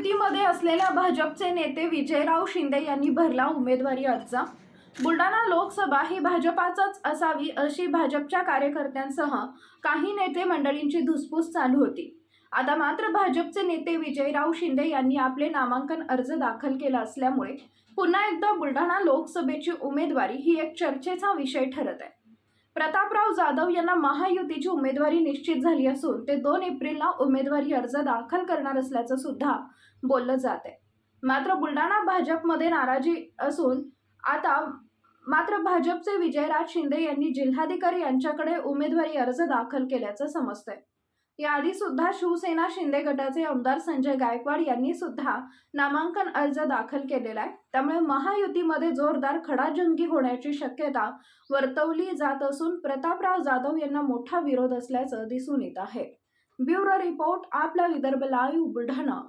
महायुतीमध्ये असलेल्या भाजपचे नेते विजयराव शिंदे यांनी भरला उमेदवारी अर्ज। बुलढाणा लोकसभा ही भाजपाचाच असावी अशी भाजपच्या कार्यकर्त्यांसह काही नेते मंडळींची धुसफूस चालू होती। आता मात्र भाजपचे नेते विजयराव शिंदे यांनी आपले नामांकन अर्ज दाखल केला असल्यामुळे पुन्हा एकदा बुलढाणा लोकसभेची उमेदवारी ही एक चर्चेचा विषय ठरत आहे। प्रतापराव जाधव यांना महायुतीची उमेदवारी निश्चित झाली असून ते 2 एप्रिलला उमेदवारी अर्ज दाखल करणार असल्याचं सुद्धा बोललं जात आहे। मात्र बुलढाणा भाजपमध्ये नाराजी असून आता मात्र भाजपचे विजयराज शिंदे यांनी जिल्हाधिकारी यांच्याकडे उमेदवारी अर्ज दाखल केल्याचं समजतंय। याआधी सुद्धा शिवसेना शिंदे गटाचे आमदार संजय गायकवाड यांनी सुद्धा नामांकन अर्ज दाखल केलेला आहे। त्यामुळे महायुतीमध्ये जोरदार खडाजंगी होण्याची शक्यता वर्तवली जात असून प्रतापराव जाधव यांना मोठा विरोध असल्याचं दिसून येत आहे। ब्युरो रिपोर्ट, आपला विदर्भ लाईव्ह, बुलढाणा।